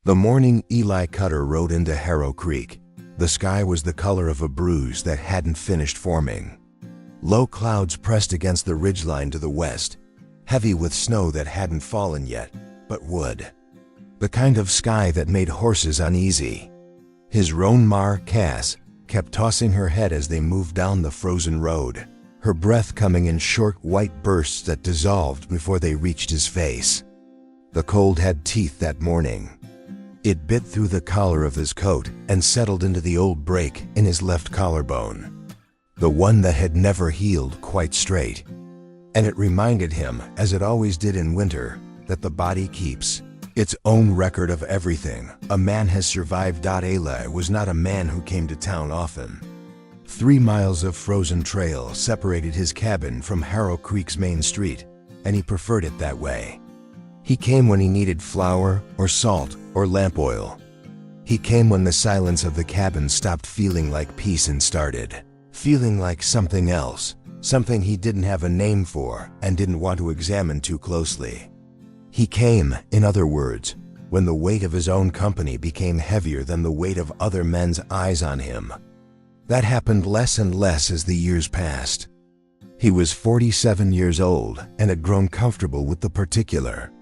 The morning Eli Cutter rode into Harrow Creek, the sky was the color of a bruise that hadn't finished forming. Low clouds pressed against the ridgeline to the west, heavy with snow that hadn't fallen yet, but would. The kind of sky that made horses uneasy. His roan mare, Cass, kept tossing her head as they moved down the frozen road, her breath coming in short white bursts that dissolved before they reached his face. The cold had teeth that morning. It bit through the collar of his coat and settled into the old break in his left collarbone, the one that had never healed quite straight. And it reminded him, as it always did in winter, that the body keeps its own record of everything. A man has survived. Eli was not a man who came to town often. 3 miles of frozen trail separated his cabin from Harrow Creek's main street, and he preferred it that way. He came when he needed flour or salt or lamp oil. He came when the silence of the cabin stopped feeling like peace and started feeling like something else, something he didn't have a name for and didn't want to examine too closely. He came, in other words, when the weight of his own company became heavier than the weight of other men's eyes on him. That happened less and less as the years passed. He was 47 years old and had grown comfortable with the particular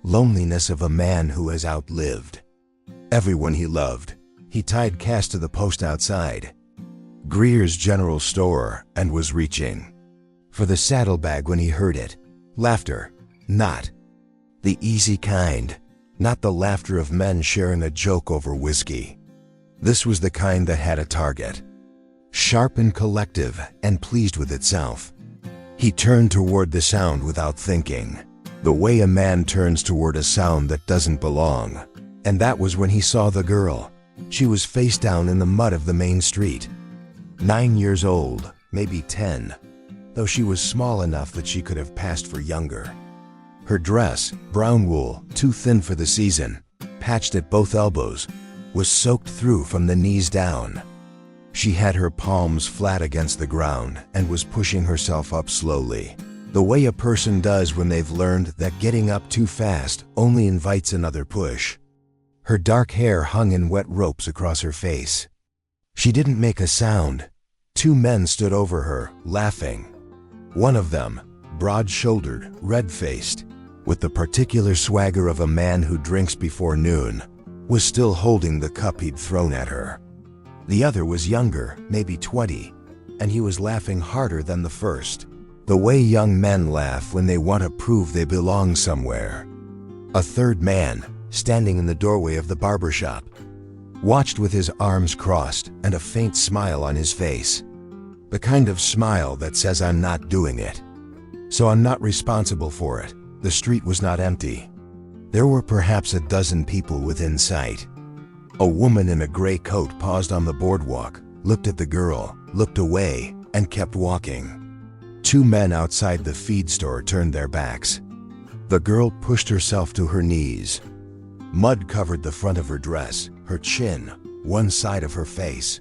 loneliness of a man who has outlived everyone he loved. He tied Cass to the post outside Greer's General Store and was reaching for the saddlebag when he heard it. Laughter, not the easy kind, not the laughter of men sharing a joke over whiskey. This was the kind that had a target, sharp and collective and pleased with itself. He turned toward the sound without thinking, the way a man turns toward a sound that doesn't belong. And that was when he saw the girl. She was face down in the mud of the main street. 9 years old, maybe 10, though she was small enough that she could have passed for younger. Her dress, brown wool, too thin for the season, patched at both elbows, was soaked through from the knees down. She had her palms flat against the ground and was pushing herself up slowly, the way a person does when they've learned that getting up too fast only invites another push. Her dark hair hung in wet ropes across her face. She didn't make a sound. 2 men stood over her, laughing. One of them, broad-shouldered, red-faced, with the particular swagger of a man who drinks before noon, was still holding the cup he'd thrown at her. The other was younger, maybe 20, and he was laughing harder than the first, the way young men laugh when they want to prove they belong somewhere. A third man, standing in the doorway of the barber shop, watched with his arms crossed and a faint smile on his face. The kind of smile that says, "I'm not doing it, so I'm not responsible for it." The street was not empty. There were perhaps a dozen people within sight. A woman in a gray coat paused on the boardwalk, looked at the girl, looked away, and kept walking. 2 men outside the feed store turned their backs. The girl pushed herself to her knees. Mud covered the front of her dress, her chin, one side of her face.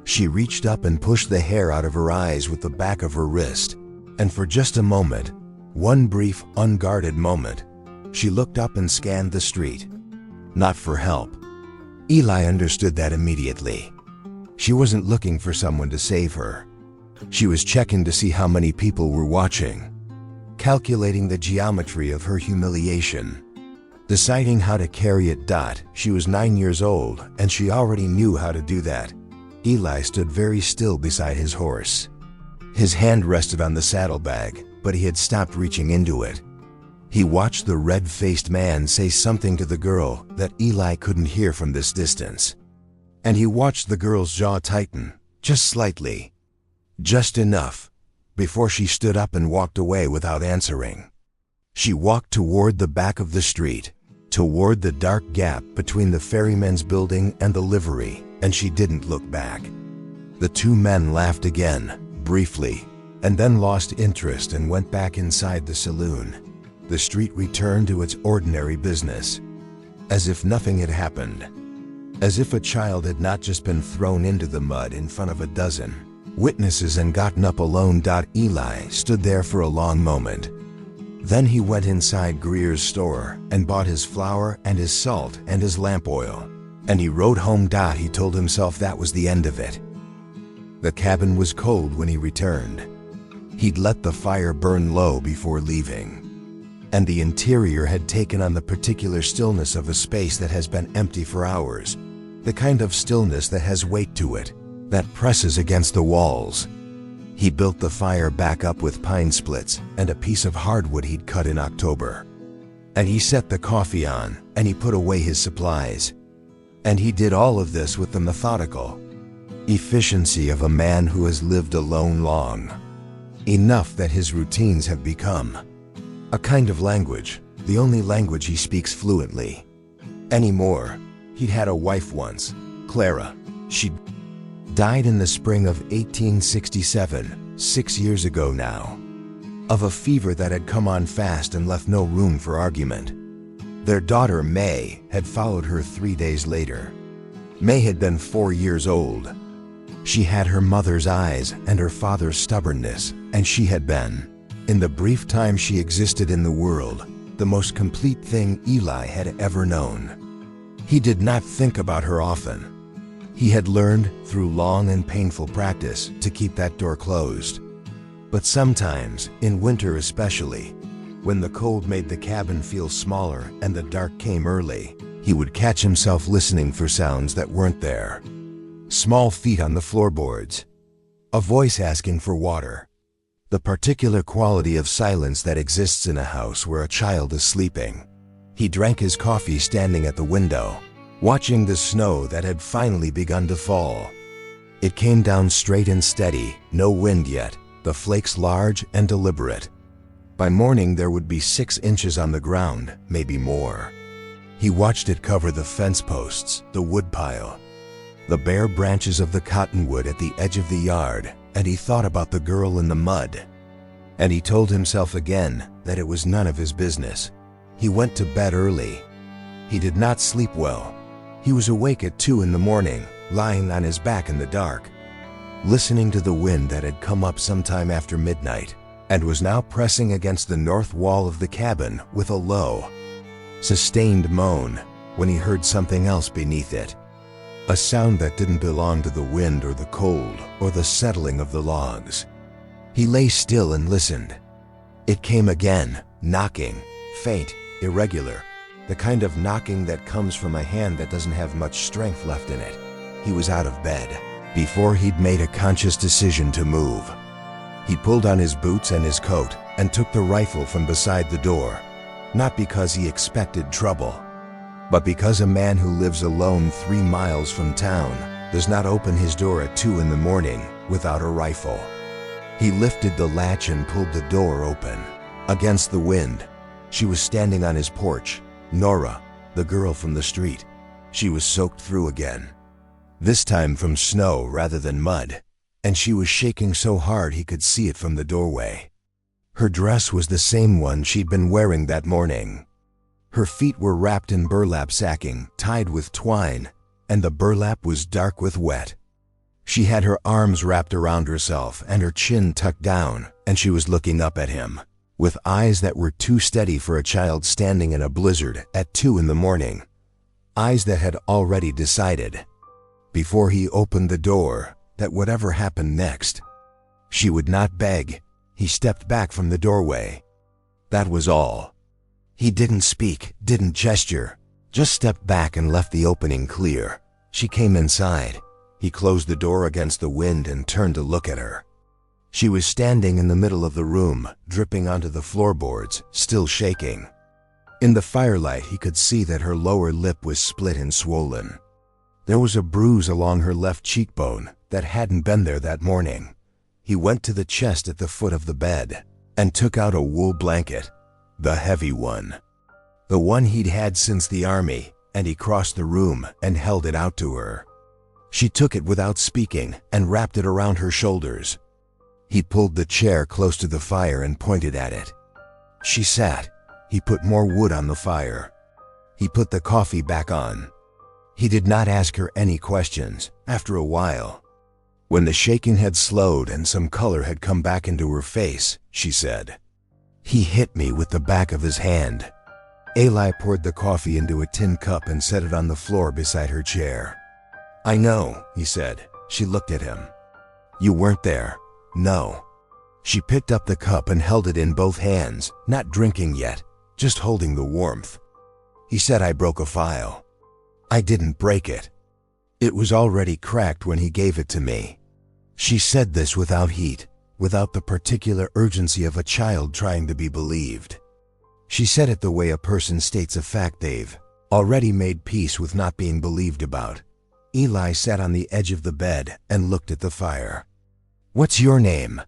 She reached up and pushed the hair out of her eyes with the back of her wrist, and for just a moment, one brief, unguarded moment, she looked up and scanned the street. Not for help. Eli understood that immediately. She wasn't looking for someone to save her. She was checking to see how many people were watching, calculating the geometry of her humiliation, deciding how to carry it. She was 9 years old, and she already knew how to do that. Eli stood very still beside his horse. His hand rested on the saddlebag, but he had stopped reaching into it. He watched the red-faced man say something to the girl that Eli couldn't hear from this distance. And he watched the girl's jaw tighten, just slightly, just enough, before she stood up and walked away without answering. She walked toward the back of the street, toward the dark gap between the ferryman's building and the livery, and she didn't look back. The 2 men laughed again, briefly, and then lost interest and went back inside the saloon. The street returned to its ordinary business, as if nothing had happened, as if a child had not just been thrown into the mud in front of a dozen witnesses and gotten up alone. Eli stood there for a long moment. Then he went inside Greer's store and bought his flour and his salt and his lamp oil. And he rode home. He told himself that was the end of it. The cabin was cold when he returned. He'd let the fire burn low before leaving. And the interior had taken on the particular stillness of a space that has been empty for hours. The kind of stillness that has weight to it, that presses against the walls. He built the fire back up with pine splits and a piece of hardwood he'd cut in October. And he set the coffee on, and he put away his supplies. And he did all of this with the methodical efficiency of a man who has lived alone long. Enough that his routines have become a kind of language, the only language he speaks fluently. Anymore. He'd had a wife once, Clara. She died in the spring of 1867, 6 years ago now, of a fever that had come on fast and left no room for argument. Their daughter, May, had followed her 3 days later. May had been 4 years old. She had her mother's eyes and her father's stubbornness, and she had been, in the brief time she existed in the world, the most complete thing Eli had ever known. He did not think about her often. He had learned, through long and painful practice, to keep that door closed. But sometimes, in winter especially, when the cold made the cabin feel smaller and the dark came early, he would catch himself listening for sounds that weren't there. Small feet on the floorboards. A voice asking for water. The particular quality of silence that exists in a house where a child is sleeping. He drank his coffee standing at the window, watching the snow that had finally begun to fall. It came down straight and steady, no wind yet, the flakes large and deliberate. By morning there would be 6 inches on the ground, maybe more. He watched it cover the fence posts, the woodpile, the bare branches of the cottonwood at the edge of the yard, and he thought about the girl in the mud. And he told himself again that it was none of his business. He went to bed early. He did not sleep well. He was awake at 2 in the morning, lying on his back in the dark, listening to the wind that had come up sometime after midnight, and was now pressing against the north wall of the cabin with a low, sustained moan, when he heard something else beneath it. A sound that didn't belong to the wind or the cold or the settling of the logs. He lay still and listened. It came again, knocking, faint, irregular, the kind of knocking that comes from a hand that doesn't have much strength left in it. He was out of bed, before he'd made a conscious decision to move. He pulled on his boots and his coat and took the rifle from beside the door, not because he expected trouble, but because a man who lives alone 3 miles from town does not open his door at 2 in the morning without a rifle. He lifted the latch and pulled the door open. Against the wind, she was standing on his porch, Nora, the girl from the street. She was soaked through again, this time from snow rather than mud, and she was shaking so hard he could see it from the doorway. Her dress was the same one she'd been wearing that morning. Her feet were wrapped in burlap sacking, tied with twine, and the burlap was dark with wet. She had her arms wrapped around herself and her chin tucked down, and she was looking up at him, with eyes that were too steady for a child standing in a blizzard at 2 in the morning. Eyes that had already decided, before he opened the door, that whatever happened next, she would not beg. He stepped back from the doorway. That was all. He didn't speak, didn't gesture, just stepped back and left the opening clear. She came inside. He closed the door against the wind and turned to look at her. She was standing in the middle of the room, dripping onto the floorboards, still shaking. In the firelight, he could see that her lower lip was split and swollen. There was a bruise along her left cheekbone that hadn't been there that morning. He went to the chest at the foot of the bed and took out a wool blanket, the heavy one, the one he'd had since the army, and he crossed the room and held it out to her. She took it without speaking and wrapped it around her shoulders. He pulled the chair close to the fire and pointed at it. She sat. He put more wood on the fire. He put the coffee back on. He did not ask her any questions. After a while, when the shaking had slowed and some color had come back into her face, she said, He hit me with the back of his hand. Eli poured the coffee into a tin cup and set it on the floor beside her chair. "I know," he said. She looked at him. "You weren't there." "No." She picked up the cup and held it in both hands, not drinking yet, just holding the warmth. He said I broke a file. I didn't break it. It was already cracked when he gave it to me. She said this without heat, without the particular urgency of a child trying to be believed. She said it the way a person states a fact they've already made peace with not being believed about. Eli sat on the edge of the bed and looked at the fire. "What's your name?"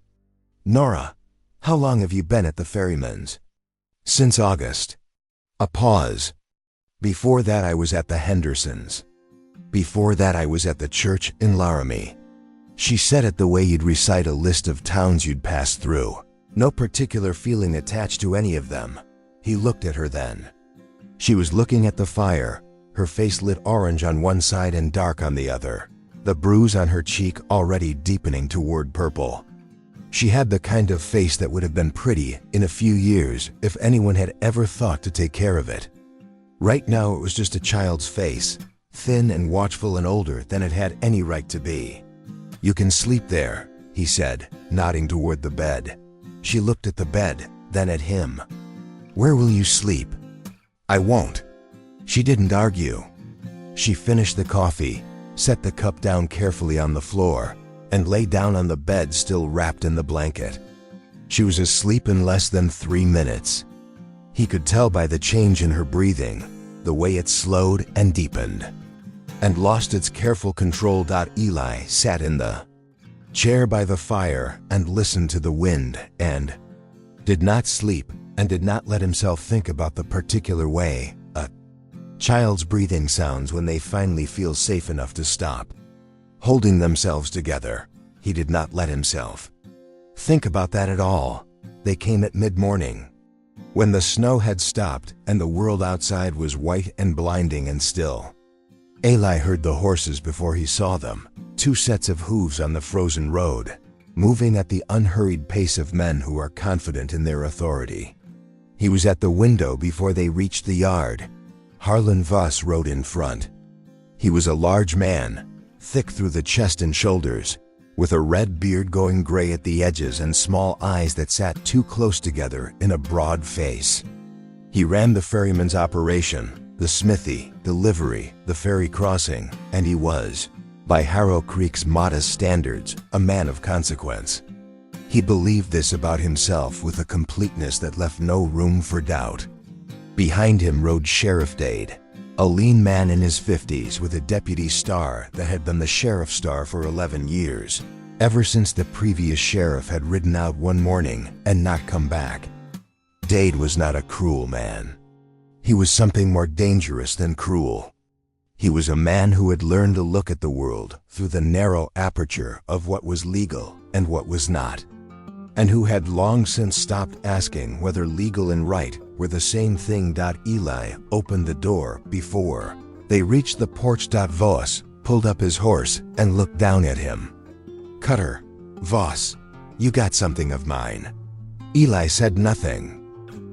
"Nora. How long have you been at the Ferryman's?" "Since August." A pause. "Before that I was at the Hendersons. Before that I was at the church in Laramie." She said it the way you'd recite a list of towns you'd passed through. No particular feeling attached to any of them. He looked at her then. She was looking at the fire, her face lit orange on one side and dark on the other, the bruise on her cheek already deepening toward purple. She had the kind of face that would have been pretty in a few years if anyone had ever thought to take care of it. Right now it was just a child's face, thin and watchful and older than it had any right to be. "You can sleep there," he said, nodding toward the bed. She looked at the bed, then at him. "Where will you sleep?" "I won't." She didn't argue. She finished the coffee, set the cup down carefully on the floor, and lay down on the bed still wrapped in the blanket. She was asleep in less than 3 minutes. He could tell by the change in her breathing, the way it slowed and deepened, and lost its careful control. Eli sat in the chair by the fire and listened to the wind and did not sleep and did not let himself think about the particular way a child's breathing sounds when they finally feel safe enough to stop holding themselves together. He did not let himself think about that at all. They came at mid-morning, when the snow had stopped and the world outside was white and blinding and still. Eli heard the horses before he saw them, 2 sets of hooves on the frozen road, moving at the unhurried pace of men who are confident in their authority. He was at the window before they reached the yard. Harlan Voss rode in front. He was a large man, thick through the chest and shoulders, with a red beard going gray at the edges and small eyes that sat too close together in a broad face. He ran the ferryman's operation, the smithy, delivery, the ferry crossing, and he was, by Harrow Creek's modest standards, a man of consequence. He believed this about himself with a completeness that left no room for doubt. Behind him rode Sheriff Dade, a lean man in his 50s with a deputy star that had been the sheriff's star for 11 years, ever since the previous sheriff had ridden out one morning and not come back. Dade was not a cruel man. He was something more dangerous than cruel. He was a man who had learned to look at the world through the narrow aperture of what was legal and what was not, and who had long since stopped asking whether legal and right were the same thing. Eli opened the door before they reached the porch. Voss pulled up his horse and looked down at him. "Cutter, Voss, you got something of mine." Eli said nothing.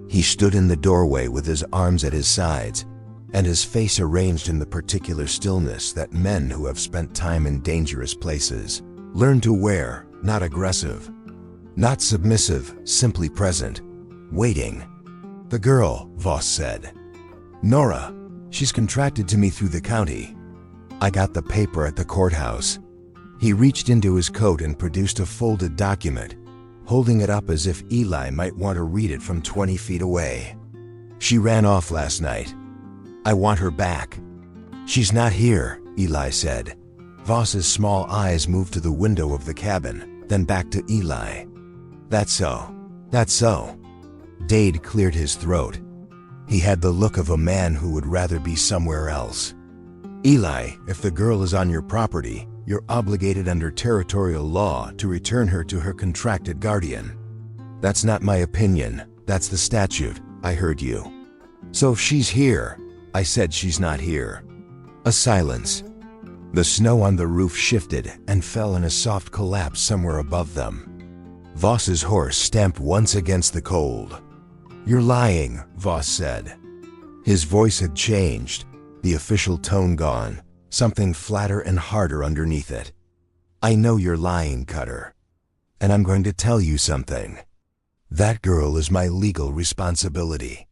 He stood in the doorway with his arms at his sides and his face arranged in the particular stillness that men who have spent time in dangerous places learn to wear, not aggressive, not submissive, simply present, waiting. "The girl," Voss said. "Nora, she's contracted to me through the county. I got the paper at the courthouse." He reached into his coat and produced a folded document, holding it up as if Eli might want to read it from 20 feet away. "She ran off last night. I want her back." "She's not here," Eli said. Voss's small eyes moved to the window of the cabin, then back to Eli. "That's so. That's so." Dade cleared his throat. He had the look of a man who would rather be somewhere else. "Eli, if the girl is on your property, you're obligated under territorial law to return her to her contracted guardian." "That's not my opinion. That's the statute. I heard you." "So if she's here." "I said she's not here." A silence. The snow on the roof shifted and fell in a soft collapse somewhere above them. Voss's horse stamped once against the cold. "You're lying," Voss said. His voice had changed, the official tone gone, something flatter and harder underneath it. "I know you're lying, Cutter. And I'm going to tell you something. That girl is my legal responsibility.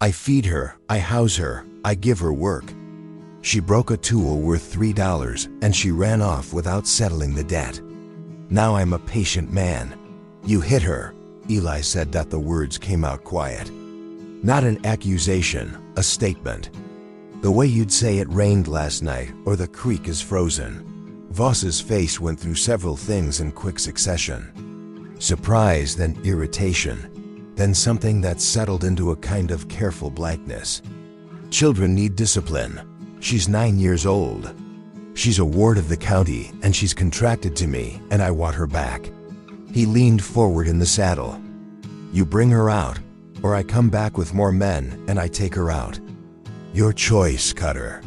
I feed her, I house her, I give her work. She broke a tool worth $3 and she ran off without settling the debt. Now I'm a patient man. You hit her." Eli said that the words came out quiet. Not an accusation, a statement. "The way you'd say it rained last night or the creek is frozen." Voss's face went through several things in quick succession. Surprise, then irritation, then something that settled into a kind of careful blankness. "Children need discipline. She's 9 years old. She's a ward of the county and she's contracted to me and I want her back." He leaned forward in the saddle. "You bring her out, or I come back with more men and I take her out. Your choice, Cutter.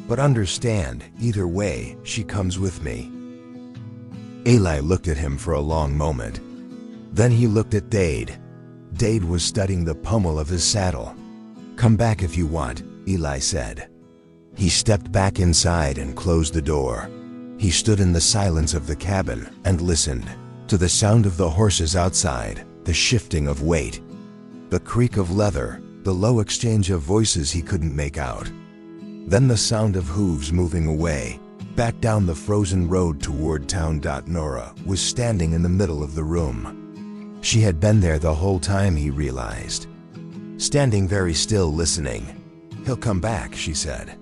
But understand, either way, she comes with me." Eli looked at him for a long moment. Then he looked at Dade. Dade was studying the pommel of his saddle. "Come back if you want," Eli said. He stepped back inside and closed the door. He stood in the silence of the cabin and listened to the sound of the horses outside, the shifting of weight, the creak of leather, the low exchange of voices he couldn't make out. Then the sound of hooves moving away, back down the frozen road toward town. Nora was standing in the middle of the room. She had been there the whole time, he realized. Standing very still, listening. "He'll come back," she said.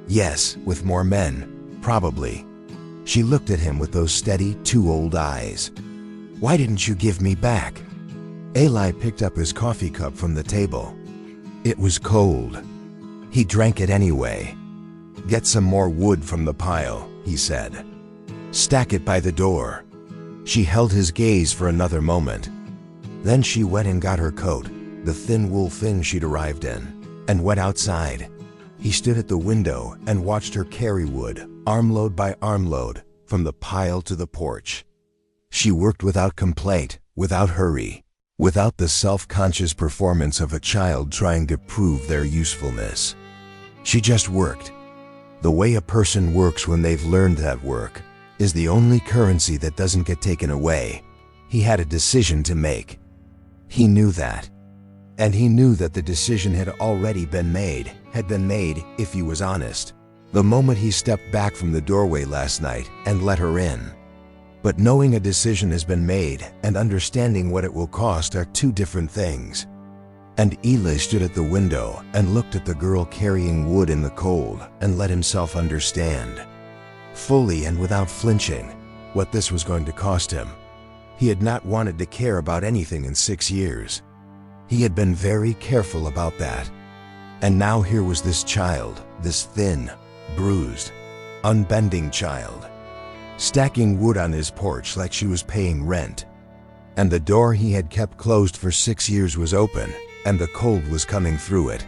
"Yes, with more men, probably." She looked at him with those steady, too old eyes. "Why didn't you give me back?" Eli picked up his coffee cup from the table. It was cold. He drank it anyway. "Get some more wood from the pile," he said. "Stack it by the door." She held his gaze for another moment. Then she went and got her coat, the thin wool thing she'd arrived in, and went outside. He stood at the window and watched her carry wood, armload by armload, from the pile to the porch. She worked without complaint, without hurry, without the self-conscious performance of a child trying to prove their usefulness. She just worked. The way a person works when they've learned that work is the only currency that doesn't get taken away. He had a decision to make. He knew that. And he knew that the decision had already been made, if he was honest, the moment he stepped back from the doorway last night and let her in. But knowing a decision has been made and understanding what it will cost are two different things. And Eli stood at the window and looked at the girl carrying wood in the cold and let himself understand, fully and without flinching, what this was going to cost him. He had not wanted to care about anything in 6 years. He had been very careful about that. And now here was this child, this thin, bruised, unbending child, stacking wood on his porch like she was paying rent. And the door he had kept closed for 6 years was open, and the cold was coming through it.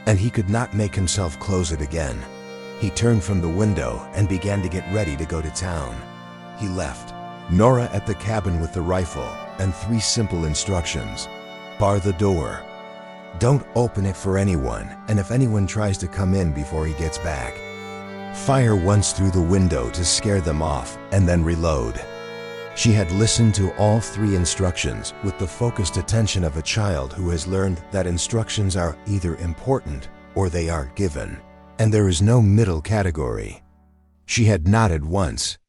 And he could not make himself close it again. He turned from the window and began to get ready to go to town. He left Nora at the cabin with the rifle and 3 simple instructions. Bar the door. Don't open it for anyone, and if anyone tries to come in before he gets back, fire once through the window to scare them off, and then reload. She had listened to all 3 instructions with the focused attention of a child who has learned that instructions are either important or they are given, and there is no middle category. She had nodded once.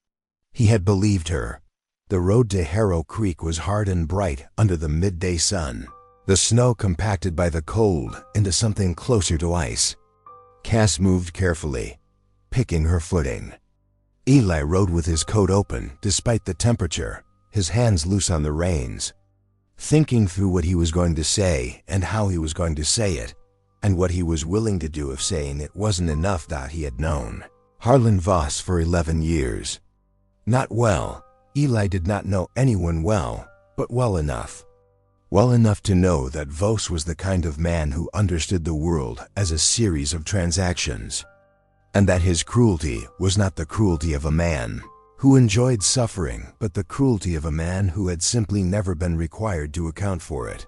He had believed her. The road to Harrow Creek was hard and bright under the midday sun, the snow compacted by the cold into something closer to ice. Cass moved carefully, picking her footing. Eli rode with his coat open despite the temperature, his hands loose on the reins, thinking through what he was going to say and how he was going to say it, and what he was willing to do if saying it wasn't enough. That he had known Harlan Voss for 11 years. Not well. Eli did not know anyone well, but well enough. Well enough to know that Voss was the kind of man who understood the world as a series of transactions, and that his cruelty was not the cruelty of a man who enjoyed suffering, but the cruelty of a man who had simply never been required to account for it.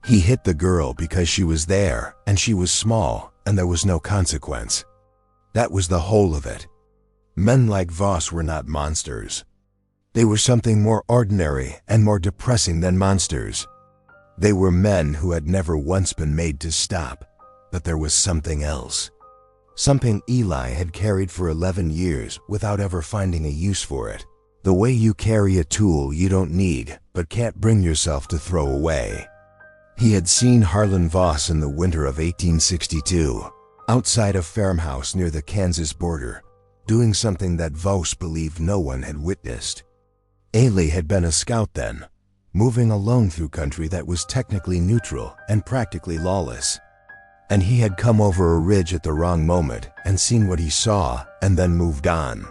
He hit the girl because she was there, and she was small, and there was no consequence. That was the whole of it. Men like Voss were not monsters. They were something more ordinary and more depressing than monsters. They were men who had never once been made to stop, but there was something else. Something Eli had carried for 11 years without ever finding a use for it. The way you carry a tool you don't need but can't bring yourself to throw away. He had seen Harlan Voss in the winter of 1862, outside a farmhouse near the Kansas border, doing something that Voss believed no one had witnessed. Eli had been a scout then, moving alone through country that was technically neutral and practically lawless. And he had come over a ridge at the wrong moment and seen what he saw and then moved on.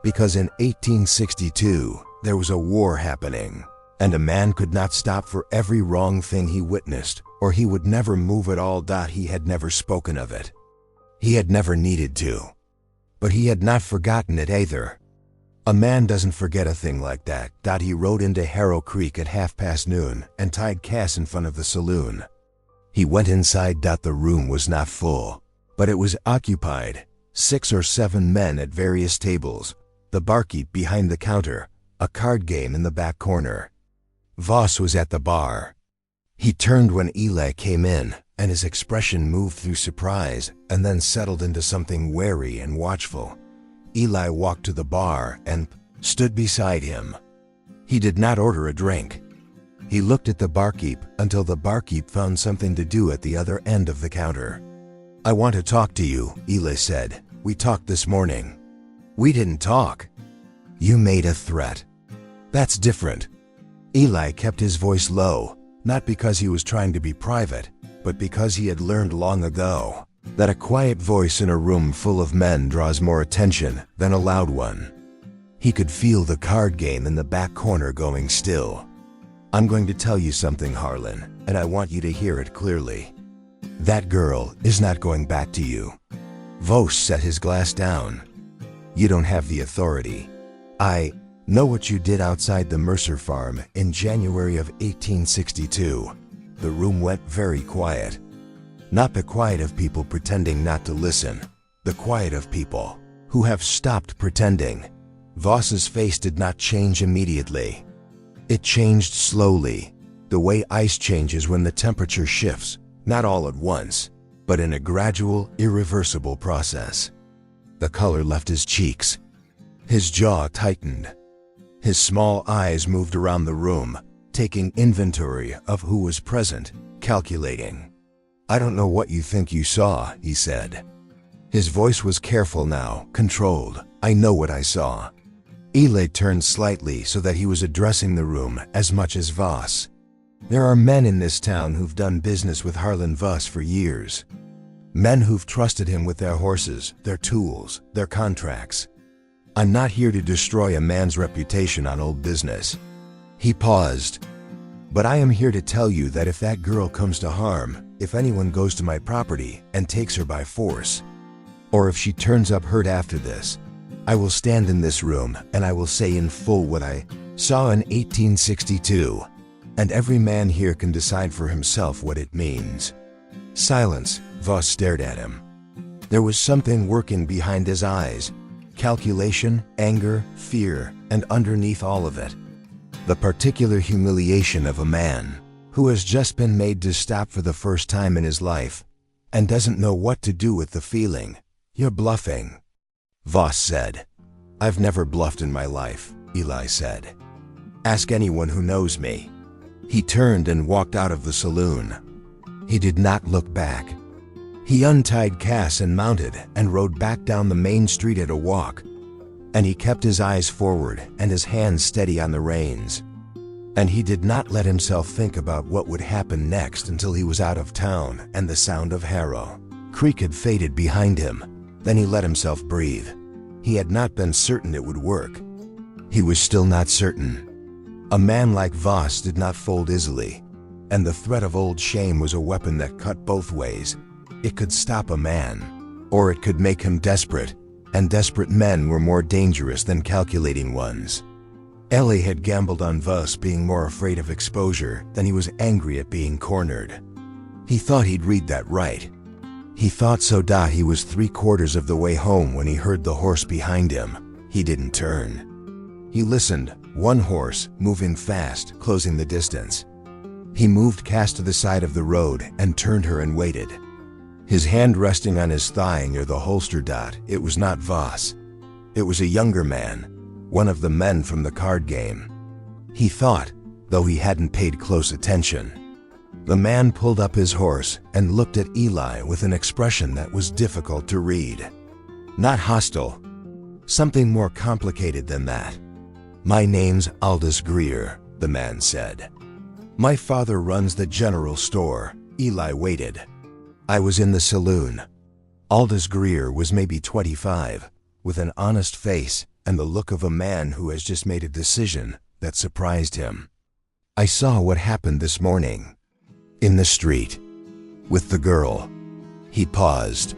Because in 1862, there was a war happening, and a man could not stop for every wrong thing he witnessed, or he would never move at all. He had never spoken of it. He had never needed to. But he had not forgotten it either. A man doesn't forget a thing like that. He rode into Harrow Creek at noon and tied Cass in front of the saloon. He went inside. The room was not full, but it was occupied. 6 or 7 men at various tables, the barkeep behind the counter, a card game in the back corner. Voss was at the bar. He turned when Eli came in, and his expression moved through surprise and then settled into something wary and watchful. Eli walked to the bar and stood beside him. He did not order a drink. He looked at the barkeep until the barkeep found something to do at the other end of the counter. "I want to talk to you," Eli said. "We talked this morning." "We didn't talk." "You made a threat." "That's different." Eli kept his voice low, not because he was trying to be private, but because he had learned long ago that a quiet voice in a room full of men draws more attention than a loud one. He could feel the card game in the back corner going still. "I'm going to tell you something, Harlan, and I want you to hear it clearly. That girl is not going back to you." Voss set his glass down. "You don't have the authority. I know what you did outside the Mercer farm in January of 1862. The room went very quiet. Not the quiet of people pretending not to listen. The quiet of people who have stopped pretending." Voss's face did not change immediately. It changed slowly, the way ice changes when the temperature shifts, not all at once, but in a gradual, irreversible process. The color left his cheeks. His jaw tightened. His small eyes moved around the room, taking inventory of who was present, calculating. "I don't know what you think you saw," he said. His voice was careful now, controlled. "I know what I saw." Eli turned slightly so that he was addressing the room as much as Voss. "There are men in this town who've done business with Harlan Voss for years. Men who've trusted him with their horses, their tools, their contracts. I'm not here to destroy a man's reputation on old business." He paused. "But I am here to tell you that if that girl comes to harm, if anyone goes to my property and takes her by force, or if she turns up hurt after this, I will stand in this room and I will say in full what I saw in 1862, and every man here can decide for himself what it means." Silence. Voss stared at him. There was something working behind his eyes. Calculation, anger, fear, and underneath all of it, the particular humiliation of a man who has just been made to stop for the first time in his life and doesn't know what to do with the feeling. "You're bluffing," Voss said. "I've never bluffed in my life," Eli said. "Ask anyone who knows me." He turned and walked out of the saloon. He did not look back. He untied Cass and mounted and rode back down the main street at a walk, and he kept his eyes forward and his hands steady on the reins. And he did not let himself think about what would happen next until he was out of town and the sound of Harrow Creek had faded behind him. Then he let himself breathe. He had not been certain it would work. He was still not certain. A man like Voss did not fold easily, and the threat of old shame was a weapon that cut both ways. It could stop a man, or it could make him desperate, and desperate men were more dangerous than calculating ones. Ellie had gambled on Voss being more afraid of exposure than he was angry at being cornered. He thought he'd read that right. He thought so. He was 3/4 of the way home when he heard the horse behind him. He didn't turn. He listened, one horse, moving fast, closing the distance. He moved cast to the side of the road and turned her and waited. His hand resting on his thigh near the holster. It was not Voss. It was a younger man, one of the men from the card game. He thought, though he hadn't paid close attention. The man pulled up his horse and looked at Eli with an expression that was difficult to read. Not hostile. Something more complicated than that. "My name's Aldous Greer," the man said. "My father runs the general store." Eli waited. "I was in the saloon." Aldous Greer was maybe 25, with an honest face and the look of a man who has just made a decision that surprised him. "I saw what happened this morning. In the street. With the girl." He paused.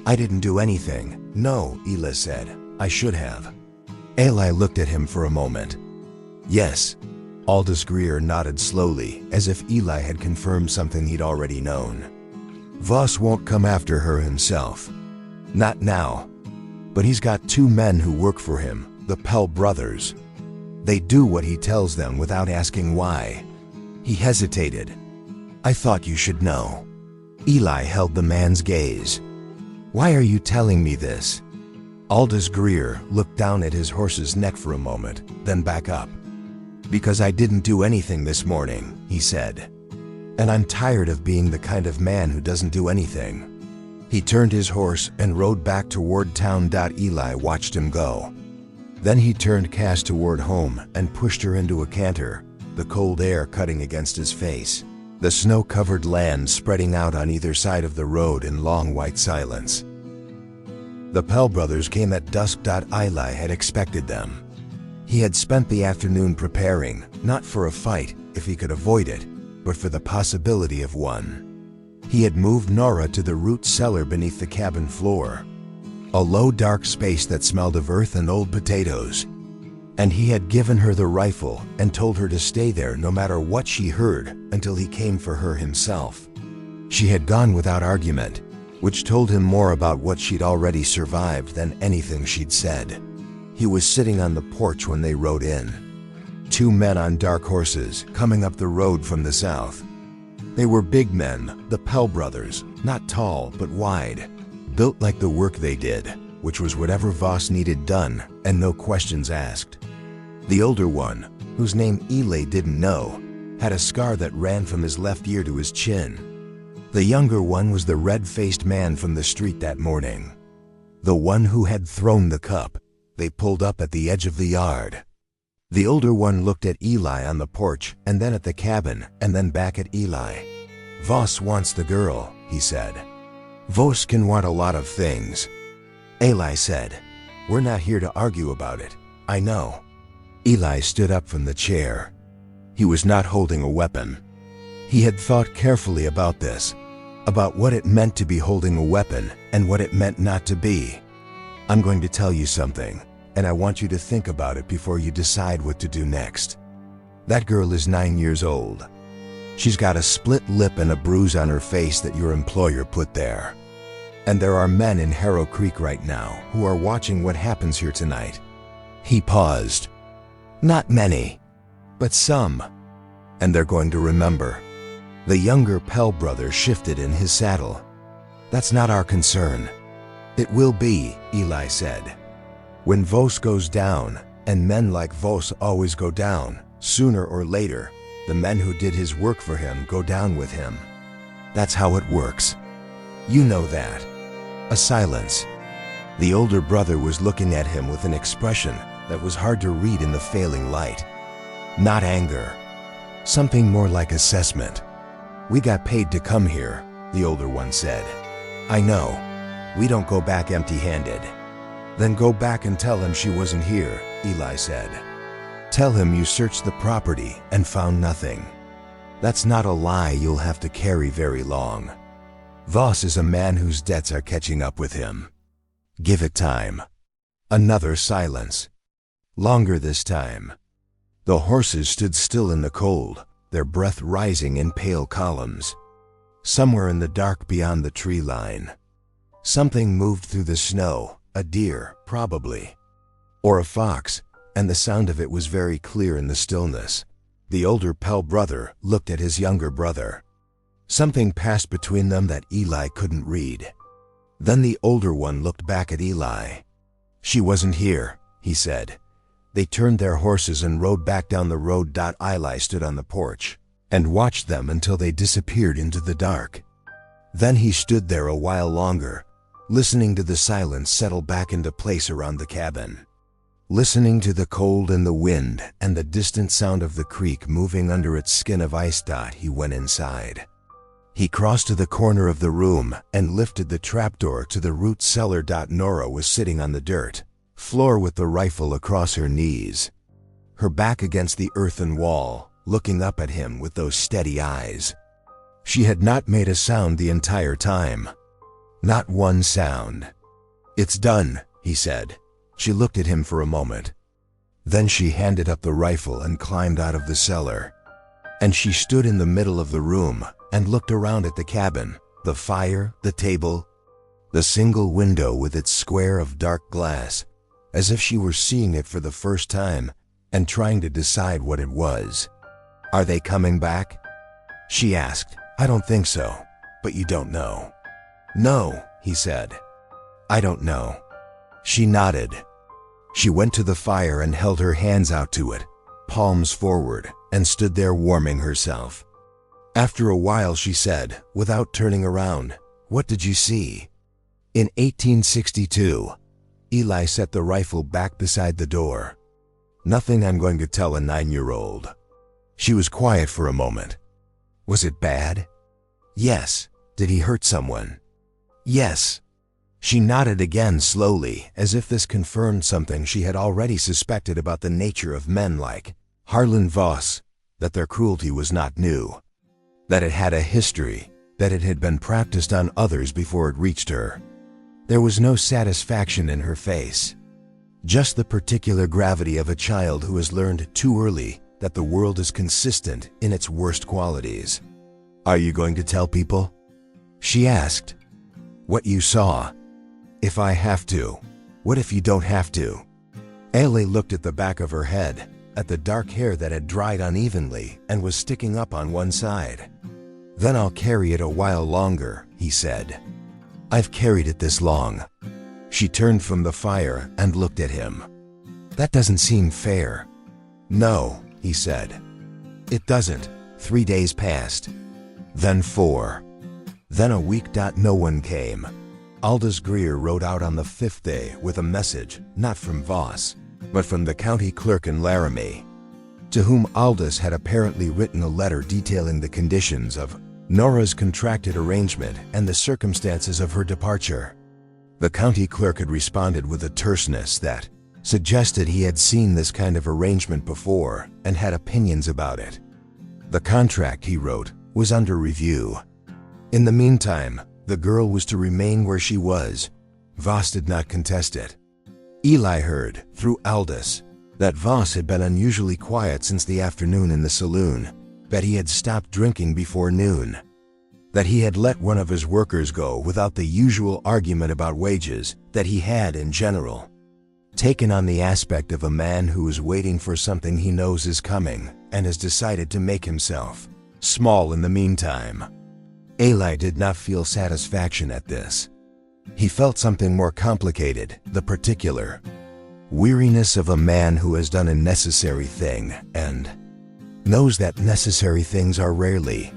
"I didn't do anything." "No," Eli said. "I should have." Eli looked at him for a moment. "Yes." Aldous Greer nodded slowly, as if Eli had confirmed something he'd already known. "Voss won't come after her himself. Not now. But he's got 2 men who work for him, the Pell brothers. They do what he tells them without asking why." He hesitated. "I thought you should know." Eli held the man's gaze. "Why are you telling me this?" Aldous Greer looked down at his horse's neck for a moment, then back up. "Because I didn't do anything this morning," he said. "And I'm tired of being the kind of man who doesn't do anything." He turned his horse and rode back toward town. Eli watched him go. Then he turned cast toward home and pushed her into a canter, the cold air cutting against his face, the snow-covered land spreading out on either side of the road in long white silence. The Pell brothers came at dusk. Eli had expected them. He had spent the afternoon preparing, not for a fight, if he could avoid it, but for the possibility of one. He had moved Nora to the root cellar beneath the cabin floor, a low dark space that smelled of earth and old potatoes. And he had given her the rifle and told her to stay there no matter what she heard until he came for her himself. She had gone without argument, which told him more about what she'd already survived than anything she'd said. He was sitting on the porch when they rode in. 2 men on dark horses coming up the road from the south. They were big men, the Pell brothers, not tall but wide, built like the work they did, which was whatever Voss needed done and no questions asked. The older one, whose name Eli didn't know, had a scar that ran from his left ear to his chin. The younger one was the red-faced man from the street that morning. The one who had thrown the cup. They pulled up at the edge of the yard. The older one looked at Eli on the porch and then at the cabin and then back at Eli. "Voss wants the girl," he said. "Voss can want a lot of things." Eli said, "We're not here to argue about it. I know." Eli stood up from the chair. He was not holding a weapon. He had thought carefully about this, about what it meant to be holding a weapon and what it meant not to be. "I'm going to tell you something, and I want you to think about it before you decide what to do next. That girl is 9 years old. She's got a split lip and a bruise on her face that your employer put there. And there are men in Harrow Creek right now who are watching what happens here tonight." He paused. "Not many, but some. And they're going to remember." The younger Pell brother shifted in his saddle. "That's not our concern." "It will be," Eli said. "When Voss goes down, and men like Voss always go down, sooner or later, the men who did his work for him go down with him. That's how it works. You know that." A silence. The older brother was looking at him with an expression that was hard to read in the failing light. Not anger. Something more like assessment. "We got paid to come here," the older one said. "I know. We don't go back empty-handed." "Then go back and tell him she wasn't here," Eli said. "Tell him you searched the property and found nothing. That's not a lie you'll have to carry very long. Voss is a man whose debts are catching up with him. Give it time." Another silence. Longer this time. The horses stood still in the cold, their breath rising in pale columns. Somewhere in the dark beyond the tree line, something moved through the snow, a deer, probably, or a fox, and the sound of it was very clear in the stillness. The older Pell brother looked at his younger brother. Something passed between them that Eli couldn't read. Then the older one looked back at Eli. "She wasn't here," he said. They turned their horses and rode back down the road. Eli stood on the porch and watched them until they disappeared into the dark. Then he stood there a while longer, listening to the silence settle back into place around the cabin. Listening to the cold and the wind and the distant sound of the creek moving under its skin of ice. He went inside. He crossed to the corner of the room and lifted the trapdoor to the root cellar. Nora was sitting on the dirt floor with the rifle across her knees, her back against the earthen wall, looking up at him with those steady eyes. She had not made a sound the entire time. Not one sound. "It's done," he said. She looked at him for a moment. Then she handed up the rifle and climbed out of the cellar. And she stood in the middle of the room and looked around at the cabin, the fire, the table, the single window with its square of dark glass, as if she were seeing it for the first time and trying to decide what it was. "Are they coming back?" she asked. "I don't think so, but you don't know." "No," he said. "I don't know." She nodded. She went to the fire and held her hands out to it, palms forward, and stood there warming herself. After a while she said, without turning around, "What did you see?" In 1862, Eli set the rifle back beside the door. "Nothing I'm going to tell a 9-year-old. She was quiet for a moment. "Was it bad?" "Yes." "Did he hurt someone?" "Yes." She nodded again slowly, as if this confirmed something she had already suspected about the nature of men like Harlan Voss, that their cruelty was not new, that it had a history, that it had been practiced on others before it reached her. There was no satisfaction in her face, just the particular gravity of a child who has learned too early that the world is consistent in its worst qualities. "Are you going to tell people?" she asked. "What you saw?" "If I have to." "What if you don't have to?" Ailey looked at the back of her head, at the dark hair that had dried unevenly and was sticking up on one side. "Then I'll carry it a while longer," he said. "I've carried it this long." She turned from the fire and looked at him. "That doesn't seem fair." "No," he said. "It doesn't." 3 days passed. Then 4. Then a week. No one came. Aldous Greer rode out on the 5th day with a message, not from Voss, but from the county clerk in Laramie, to whom Aldous had apparently written a letter detailing the conditions of Nora's contracted arrangement and the circumstances of her departure. The county clerk had responded with a terseness that suggested he had seen this kind of arrangement before and had opinions about it. The contract, he wrote, was under review. In the meantime, the girl was to remain where she was. Voss did not contest it. Eli heard, through Aldous, that Voss had been unusually quiet since the afternoon in the saloon, that he had stopped drinking before noon, that he had let one of his workers go without the usual argument about wages, that he had, in general, taken on the aspect of a man who is waiting for something he knows is coming and has decided to make himself small in the meantime. Eli did not feel satisfaction at this. He felt something more complicated, the particular weariness of a man who has done a necessary thing and knows that necessary things are rarely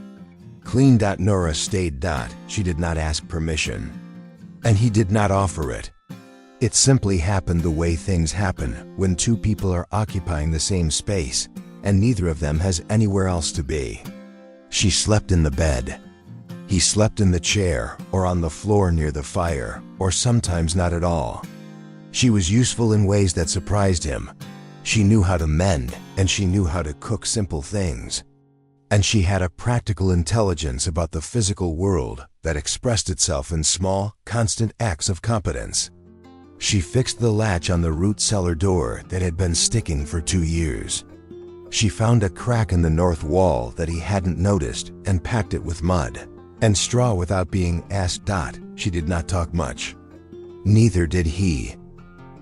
clean. Nora stayed. She did not ask permission, and he did not offer it. It simply happened the way things happen when two people are occupying the same space and neither of them has anywhere else to be. She slept in the bed. He slept in the chair or on the floor near the fire, or sometimes not at all. She was useful in ways that surprised him. She knew how to mend, and she knew how to cook simple things. And she had a practical intelligence about the physical world that expressed itself in small, constant acts of competence. She fixed the latch on the root cellar door that had been sticking for 2 years. She found a crack in the north wall that he hadn't noticed and packed it with mud and straw without being asked. She did not talk much. Neither did he.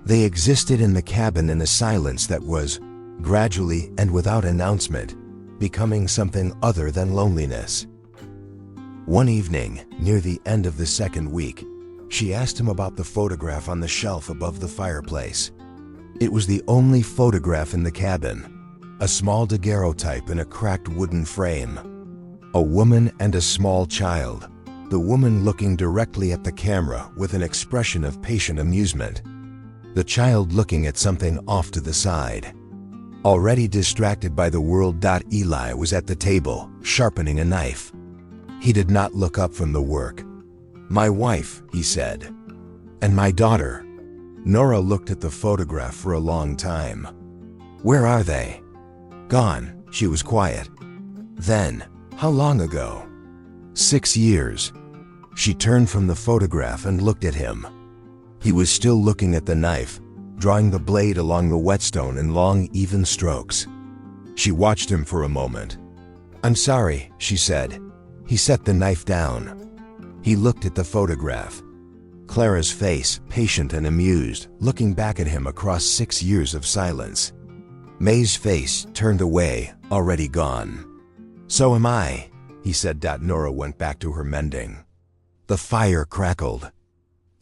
They existed in the cabin in a silence that was, gradually and without announcement, becoming something other than loneliness. One evening, near the end of the second week, she asked him about the photograph on the shelf above the fireplace. It was the only photograph in the cabin, a small daguerreotype in a cracked wooden frame. A woman and a small child, the woman looking directly at the camera with an expression of patient amusement, the child looking at something off to the side. Already distracted by the world. Eli was at the table, sharpening a knife. He did not look up from the work. "My wife," he said, "and my daughter." Nora looked at the photograph for a long time. "Where are they?" "Gone." She was quiet. "Then, how long ago?" 6 years. She turned from the photograph and looked at him. He was still looking at the knife, drawing the blade along the whetstone in long, even strokes. She watched him for a moment. "I'm sorry," she said. He set the knife down. He looked at the photograph. Clara's face, patient and amused, looking back at him across 6 years of silence. May's face, turned away, already gone. "So am I," he said. Nora went back to her mending. The fire crackled.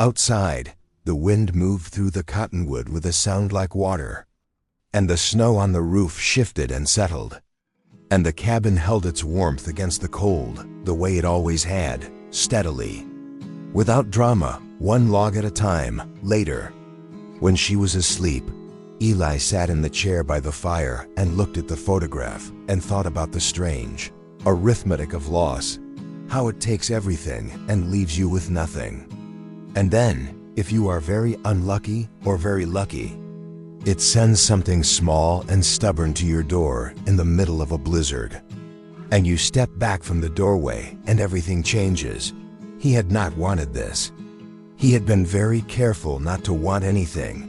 Outside, the wind moved through the cottonwood with a sound like water. And the snow on the roof shifted and settled. And the cabin held its warmth against the cold, the way it always had, steadily. Without drama, one log at a time. Later, when she was asleep, Eli sat in the chair by the fire and looked at the photograph and thought about the strange arithmetic of loss, how it takes everything and leaves you with nothing. And then, if you are very unlucky or very lucky, it sends something small and stubborn to your door in the middle of a blizzard. And you step back from the doorway and everything changes. He had not wanted this. He had been very careful not to want anything.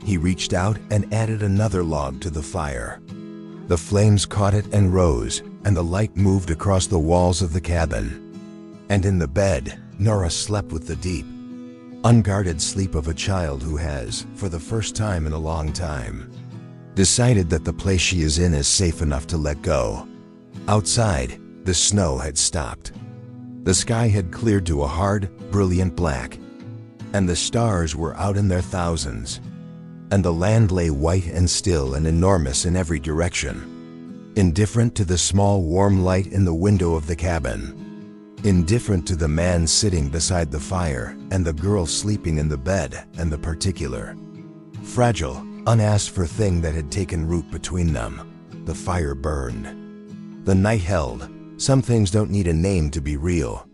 He reached out and added another log to the fire. The flames caught it and rose, and the light moved across the walls of the cabin. And in the bed, Nora slept with the deep, unguarded sleep of a child who has, for the first time in a long time, decided that the place she is in is safe enough to let go. Outside, the snow had stopped. The sky had cleared to a hard, brilliant black, and the stars were out in their thousands. And the land lay white and still and enormous in every direction, indifferent to the small warm light in the window of the cabin, indifferent to the man sitting beside the fire and the girl sleeping in the bed and the particular, fragile, unasked for thing that had taken root between them. The fire burned. The night held. Some things don't need a name to be real.